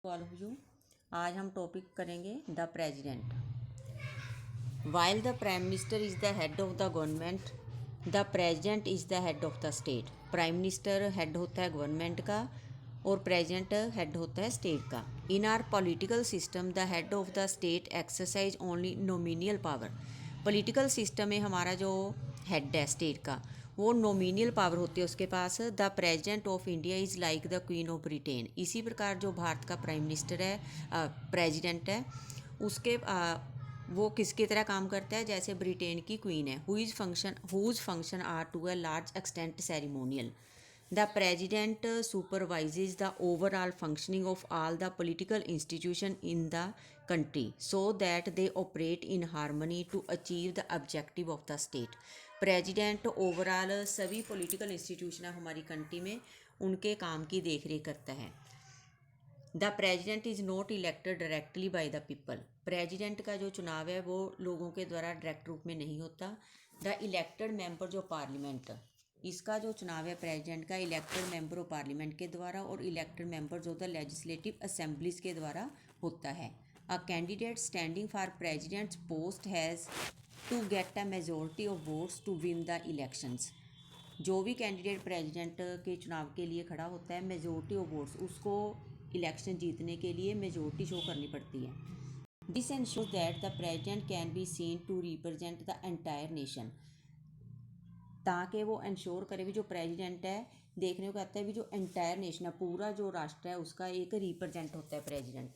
All of you. आज हम topic करेंगे the president. While the prime minister is the head of the government, the president is the head of the state. Prime minister head होता है government का और president head होता है state का। In our political system the head of the state exercise only nominal power. Political system में हमारा जो हेड है स्टेट का वो नोमिनियल पावर होती है उसके पास। The president of India is like the queen of Britain. इसी प्रकार जो भारत का प्राइम मिनिस्टर है प्रेजिडेंट है उसके वो किसकी तरह काम करता है, जैसे ब्रिटेन की क्वीन है। Whose function are to a large extent ceremonial. The president supervises the overall functioning of all the political institution in the country so that they operate in harmony to achieve the objective of the state. President overall सभी political institution हमारी country में उनके काम की देख रेख करता है। The president is not elected directly by the people. President का जो चुनाव है वो लोगों के द्वारा डायरेक्ट रूप में नहीं होता। द इलेक्टेड मेंबर जो पार्लियामेंट, इसका जो चुनाव है प्रेजिडेंट का इलेक्टेड मेंबर ऑफ पार्लियामेंट के द्वारा और elected members of the legislative assemblies के द्वारा होता है। A candidate standing for president's post has to get a majority of votes to win the elections. जो भी कैंडिडेट प्रेसिडेंट के चुनाव के लिए खड़ा होता है मेजोरिटी ऑफ वोट्स उसको इलेक्शन जीतने के लिए मेजोरिटी शो करनी पड़ती है। This ensures that the president can be seen to represent the entire nation. ताकि वो इंश्योर करे भी जो प्रेसिडेंट है देखने को कहता है भी जो एंटायर नेशन है पूरा जो राष्ट्र है उसका एक रिप्रेजेंट होता है president.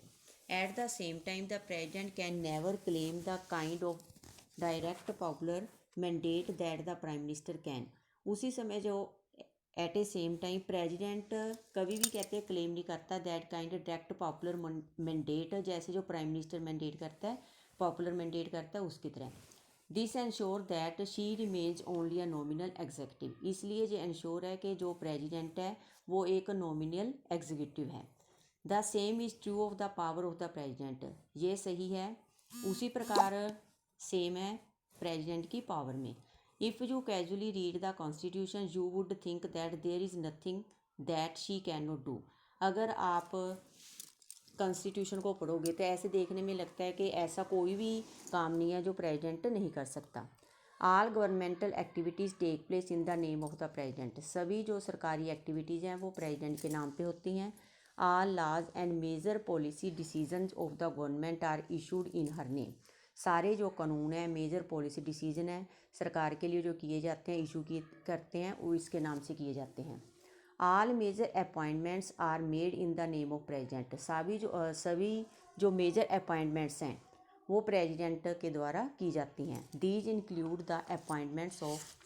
At the same time the president can never claim the kind of direct popular mandate that the prime minister can. उसी समय जो एट ए सेम टाइम प्रेसिडेंट कभी भी कहते हैं क्लेम नहीं करता that kind direct popular mandate, जैसे जो प्राइम मिनिस्टर मैंडेट करता है पॉपुलर मैंडेट करता है उसकी तरह। This ensure that she remains only a nominal executive. इसलिए ये इंश्योर है कि जो प्रेसिडेंट है वो एक नॉमिनल एग्जीक्यूटिव है। The same is true of the power of the president. ये सही है उसी प्रकार सेम है प्रेसिडेंट की पावर में। If you casually read the constitution you would think that there is nothing that she can not do. अगर आप कॉन्स्टिट्यूशन को पढ़ोगे तो ऐसे देखने में लगता है कि ऐसा कोई भी काम नहीं है जो प्रेसिडेंट नहीं कर सकता। All governmental activities take place in the name of the president. सभी जो सरकारी एक्टिविटीज़ हैं वो प्रेसिडेंट के नाम पे होती हैं। All laws and major policy decisions of the government are issued in her name. सारे जो कानून हैं मेजर पॉलिसी डिसीजन है सरकार के लिए जो किए जाते हैं इशू किए करते हैं वो इसके नाम से किए जाते हैं। All major appointments are made in the name of president. सभी जो मेजर अपॉइंटमेंट्स हैं वो प्रेसिडेंट के द्वारा की जाती हैं। These include the appointments of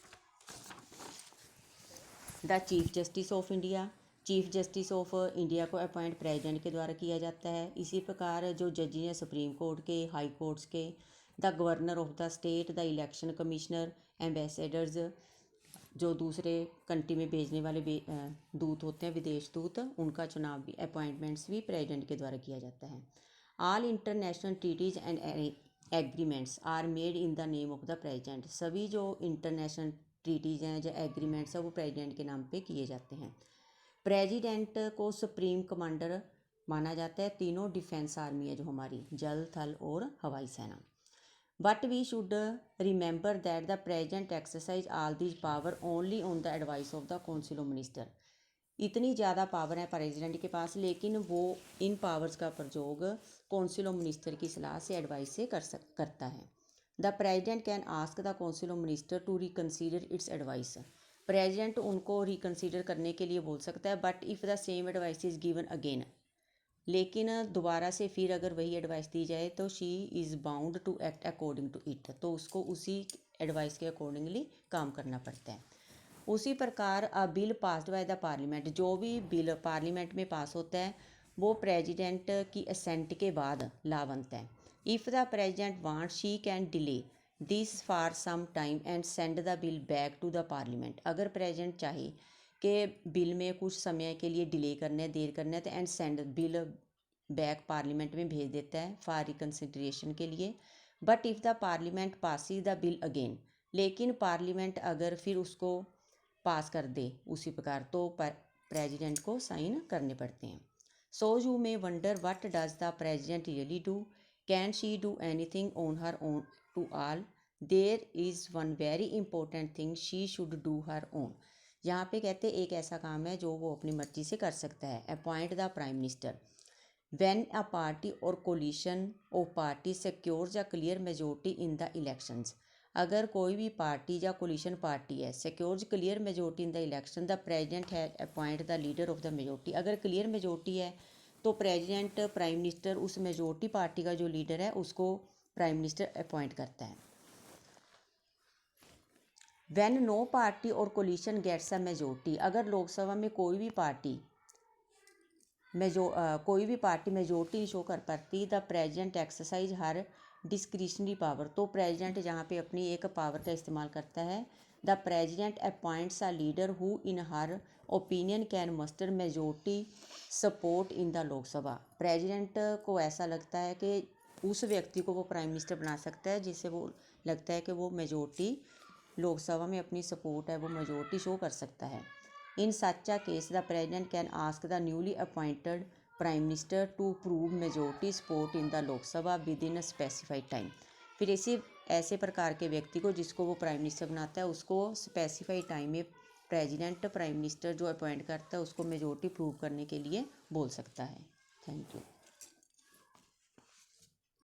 the chief justice of India. Chief justice of India को अपॉइंट प्रेसिडेंट के द्वारा किया जाता है। इसी प्रकार जो जजेस हैं सुप्रीम कोर्ट के, हाई कोर्ट्स के, the governor of the state, the election commissioner, ambassadors जो दूसरे कंट्री में भेजने वाले दूत होते हैं विदेश दूत, उनका चुनाव भी अपॉइंटमेंट्स भी प्रेसिडेंट के द्वारा किया जाता है। All international treaties and agreements are made in the name of the president. सभी जो इंटरनेशनल ट्रीटीज़ हैं जो एग्रीमेंट्स हैं वो प्रेसिडेंट के नाम पे किए जाते हैं। प्रेसिडेंट को सुप्रीम कमांडर माना जाता है। तीनों डिफेंस आर्मी है जो हमारी जल थल और हवाई सेना। But we should remember that the president exercise all these power only on the advice of the council of minister. इतनी ज़्यादा पावर है प्रेसिडेंट के पास लेकिन वो इन पावर्स का प्रयोग काउंसिल ऑफ मिनिस्टर की सलाह से एडवाइस से करता है। The president can ask the council of minister to reconsider its advice. President उनको रिकन्सिडर करने के लिए बोल सकता है but if the same advice is given again, लेकिन दोबारा से फिर अगर वही एडवाइस दी जाए तो she is bound to act according to it, तो उसको उसी एडवाइस के अकॉर्डिंगली काम करना पड़ता है। उसी प्रकार अ bill passed by the parliament, जो भी बिल पार्लियामेंट में पास होता है वो प्रेसिडेंट की असेंट के बाद ला बनता है। If the president want she can delay this for some time and send the bill back to the parliament. अगर प्रेसिडेंट चाहे कि बिल में कुछ समय के लिए डिले करना है देर करना है तो and send bill back parliament में भेज देता है फॉर रिकन्सिडरेशन के लिए। But if the parliament passes the bill again, लेकिन पार्लियामेंट अगर फिर उसको पास कर दे उसी प्रकार तो प्रेसिडेंट को साइन करने पड़ते हैं। So you may wonder, what does the president really do? Can she do anything on her own to all? There is one very important thing she should do her own. यहाँ पे कहते एक ऐसा काम है जो वो अपनी मर्जी से कर सकता है. Appoint the prime minister. When a party or coalition of parties secures a clear majority in the elections, अगर कोई भी पार्टी या कोलिशन पार्टी है, secures clear majority in the election, the president है appoint the leader of the majority. अगर clear majority है तो president prime minister उस मेजोरिटी पार्टी का जो लीडर है उसको प्राइम मिनिस्टर अपॉइंट करता है. व्हेन नो पार्टी और कोलिशन गेट्स अ मेजोरिटी, अगर लोकसभा में कोई भी पार्टी मेजोरिटी शो कर पाती, the president exercise her discretionary power, तो प्रेजिडेंट जहाँ पे अपनी एक पावर का इस्तेमाल करता है. The president appoints a leader who in her opinion can muster majority support in the Lok Sabha. President को ऐसा लगता है कि उस व्यक्ति को वो प्राइम मिनिस्टर बना सकता है जिससे वो लगता है कि वो मेजोरिटी लोकसभा में अपनी सपोर्ट है वो मेजोरिटी शो कर सकता है. In such a case, the president can ask the newly appointed prime minister to prove majority support in the Lok Sabha within a specified time. फिर ऐसे प्रकार के व्यक्ति को जिसको वो प्राइम मिनिस्टर बनाता है उसको स्पेसिफाइड टाइम में प्रेसिडेंट प्राइम मिनिस्टर जो अपॉइंट करता है उसको मेजोरिटी प्रूव करने के लिए बोल सकता है. Thank you.